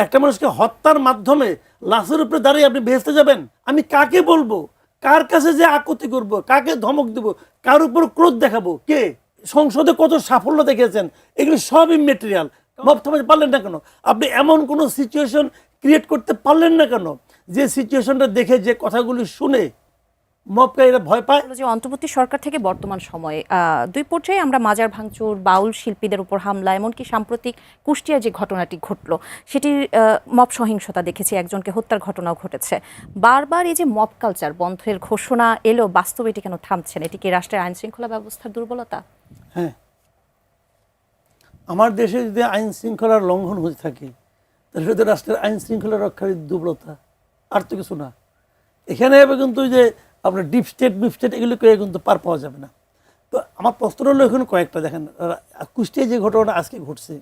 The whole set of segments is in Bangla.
একটা মানুষকে হত্যার মাধ্যমে লাশের উপরে দাঁড়িয়ে আপনি বেহেশতে যাবেন? আমি কাকে বলবো, কার কাছে যে আকুতি করব, কাকে ধমক দেব, কার উপর ক্রোধ দেখাবো? কে? সংসদে কত সাফল্য দেখেছেন, এগুলো সব ইমেটেরিয়াল। মব থামাতে পারলেন না কেন? আপনি এমন কোনো সিচুয়েশন ক্রিয়েট করতে পারলেন না কেন যে সিচুয়েশনটা দেখে, যে কথাগুলি শুনে মবকারীরা ভয় পায়? যে অন্তর্বর্তী সরকার থেকে বর্তমান সময়ে দুই পর্যায়ে আমরা মাজার ভাঙচুর, বাউল শিল্পীদের উপর হামলা, এমনকি সাম্প্রতিক কুষ্টিয়ার যে ঘটনাটি ঘটলো সেটির মব সহিংসতা দেখেছি, একজনকে হত্যার ঘটনাও ঘটেছে। বারবার এই যে মব কালচার বন্ধের ঘোষণা এলো, বাস্তবে এটি কেন থামছে না? এটি কি রাষ্ট্রের আইন শৃঙ্খলা ব্যবস্থার দুর্বলতা? হ্যাঁ, আমার দেশে যদি আইন শৃঙ্খলার লঙ্ঘন হয়ে থাকে তাহলে সেটা রাষ্ট্রের আইন শৃঙ্খলা রক্ষার দুর্বলতা, আর তো কিছু না। এখানে কিন্তু যে আপনার ডিপ স্টেট মিপ স্টেট এগুলো করে কিন্তু পার পাওয়া যাবে না। তো আমার প্রশ্ন হলো এখন কয়েকটা, দেখেন কুষ্টিয়ায় যে ঘটনাটা আজকে ঘটছে,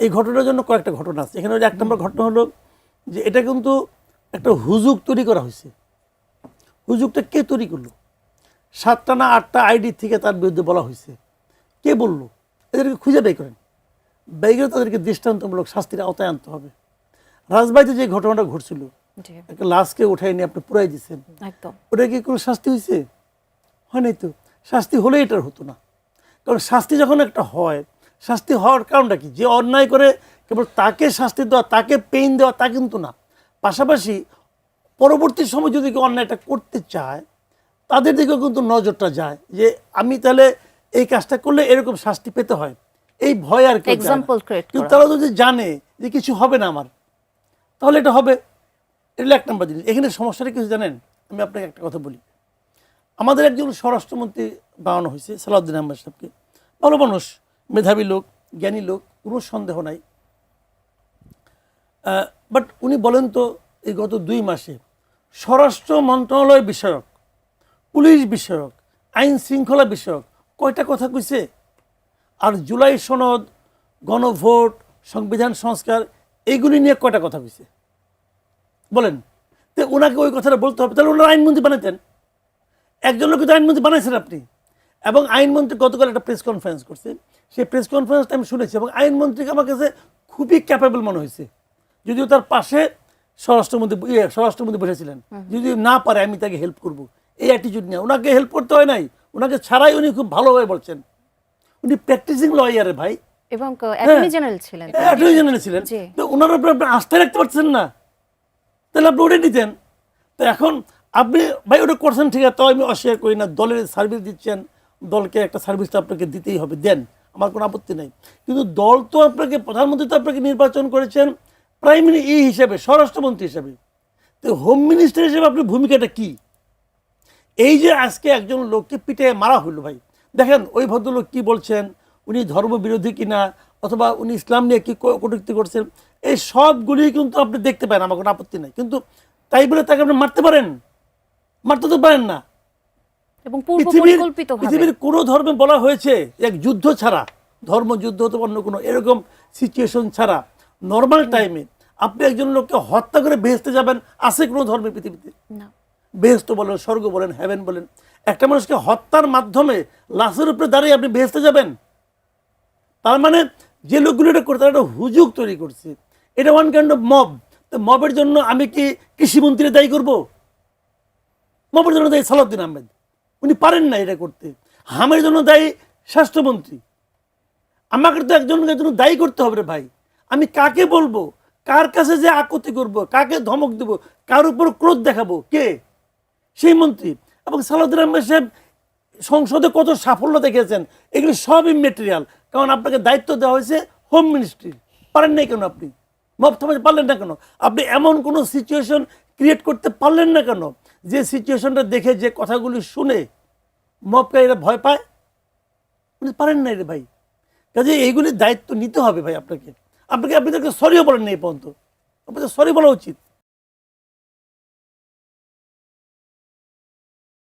এই ঘটনার জন্য কয়েকটা ঘটনা আছে। এখানে এক নম্বর ঘটনা হলো যে এটা কিন্তু একটা হুজুগ তৈরি করা হয়েছে। হুজুগটা কে তৈরি করলো? 7টা না 8টা আইডি থেকে তার বিরুদ্ধে বলা হয়েছে। কে বললো? এদেরকে খুঁজে বের করেন, বের করে তাদেরকে দৃষ্টান্তমূলক শাস্তির আওতায় আনতে হবে। রাজবাড়িতে যে ঘটনাটা ঘটছিল, একটা লাশকে উঠাই নিয়ে আপনি পুরাই দিচ্ছেন, ওটা কি কোনো শাস্তি হয়েছে? হয় নাই তো। শাস্তি হলে এটার হতো না। কারণ শাস্তি যখন একটা হয়, শাস্তি হওয়ার কারণটা কি? যে অন্যায় করে কেবল তাকে শাস্তি দেওয়া, তাকে পেইন দেওয়া, তা কিন্তু না। পাশাপাশি পরবর্তী সময় যদি কেউ অন্যায়টা করতে চায় তাদের দিকেও কিন্তু নজরটা যায় যে আমি তাহলে এই কাজটা করলে এরকম শাস্তি পেতে হয়, এই ভয় আর কি। কিন্তু তারা যদি জানে যে কিছু হবে না আমার, তাহলে এটা হবে। এটা এক নম্বর জিনিস। এখানে সমস্যাটা কিছু জানেন, আমি আপনাকে একটা কথা বলি। আমাদের একজন স্বরাষ্ট্রমন্ত্রী বানানো হয়েছে, সালাউদ্দিন আহমেদ সাহেবকে। ভালো মানুষ, মেধাবী লোক, জ্ঞানী লোক, কোনো সন্দেহ নাই। বাট উনি বলেন তো এই গত 2 মাসে স্বরাষ্ট্র মন্ত্রণালয় বিষয়ক, পুলিশ বিষয়ক, আইন শৃঙ্খলা বিষয়ক কয়টা কথা কইছে? আর জুলাই সনদ, গণভোট, সংবিধান সংস্কার এইগুলি নিয়ে কয়টা কথা কইছে বলেন? তো ওনাকে ওই কথাটা বলতে হবে, তাহলে ওনারা আইনমন্ত্রী বানাইতেন। একজন লোক কিন্তু আইনমন্ত্রী বানাইছেন আপনি। এবং আইনমন্ত্রী গতকাল একটা প্রেস কনফারেন্স করছে, সেই প্রেস কনফারেন্সটা আমি শুনেছি এবং আইনমন্ত্রীকে আমার কাছে খুবই ক্যাপেবল মনে হয়েছে। যদিও তার পাশে স্বরাষ্ট্রমন্ত্রী বসেছিলেন, যদি না পারে আমি তাকে হেল্প করব, এই অ্যাটিটিউড নিয়ে। ওনাকে হেল্প করতে হয় নাই, ওনাকে ছাড়াই উনি খুব ভালোভাবে বলছেন। উনি প্র্যাকটিসিং লয়ার ভাই, এবং অ্যাটর্নি জেনারেল ছিলেন, অ্যাটর্নি জেনারেল ছিলেন। তো ওনার উপরে আপনি আস্থা রাখতে পারছেন না, তাহলে আপনি ওটা নিতেন। তো এখন আপনি ভাই ওটা করছেন, ঠিক আছে, তাও আমি অস্বীকার করি না। দলের সার্ভিস দিচ্ছেন, দলকে একটা সার্ভিস তো আপনাকে দিতেই হবে, দেন, আমার কোনো আপত্তি নেই। কিন্তু দল তো আপনাকে, প্রধানমন্ত্রী তো আপনাকে নির্বাচন করেছেন প্রাইম মিনিস্টার হিসেবে, স্বরাষ্ট্রমন্ত্রী হিসেবে। তো হোম মিনিস্টার হিসেবে আপনার ভূমিকাটা কি? এই যে আজকে একজন লোককে পিটে মারা হলো ভাই, দেখেন ওই ভদ্রলোক কি বলছেন, উনি ধর্মবিরোধী কিনা, অথবা উনি ইসলাম নিয়ে কি কটূক্তি করছেন, এই সবগুলি কিন্তু আপনি দেখতে পারেন, আমার কোনো আপত্তি নাই। কিন্তু তাই বলে তাকে আপনি মারতে পারেন? মারতে তো পারেন না। এবং পৃথিবীর কোনো ধর্মে বলা হয়েছে এক যুদ্ধ ছাড়া, ধর্মযুদ্ধ অথবা অন্য কোনো এরকম সিচুয়েশন ছাড়া নর্মাল টাইমে আপনি একজন লোককে হত্যা করে বেহেশতে যাবেন? আছে কোনো ধর্মের পৃথিবীতে? না। বেহেশত বলেন, স্বর্গ বলেন, হেভেন বলেন, একটা মানুষকে হত্যার মাধ্যমে লাশের উপরে দাঁড়িয়ে আপনি বেহেশতে যাবেন? তার মানে যে লোকগুলো এটা করে তারা একটা হুজুগ তৈরি করছে, এটা ওয়ান কাইন্ড অফ মব। তো মবের জন্য আমি কি কৃষিমন্ত্রী দায়ী করব? মবের জন্য দায়ী সালাউদ্দিন আহমেদ, উনি পারেন না এটা করতে। হামের জন্য দায়ী স্বাস্থ্যমন্ত্রী। আমাকে তো একজনকে জন্য দায়ী করতে হবে রে ভাই। আমি কাকে বলবো, কার কাছে যে আকুতি করব, কাকে ধমক দেব, কার উপর ক্রোধ দেখাবো? কে? সেই মন্ত্রী। এবং সালাউদ্দিন আহমেদ সাহেব সংসদে কত সাফল্য দেখেছেন, এগুলো সব ইমেটেরিয়াল। কারণ আপনাকে দায়িত্ব দেওয়া হয়েছে হোম মিনিস্ট্রি। পারেন নাই কেন আপনি? মব থামাতে পারলেন না কেন? আপনি এমন কোনো সিচুয়েশন ক্রিয়েট করতে পারলেন না কেন যে সিচুয়েশনটা দেখে, যে কথাগুলি শুনে মবকারীরা ভয় পায়? উনি পারেন নাই রে ভাই। কাজে এইগুলির দায়িত্ব নিতে হবে ভাই আপনাকে। আপনি তাকে সরিও বলেন না এই পর্যন্ত, আপনাকে সরি বলা উচিত।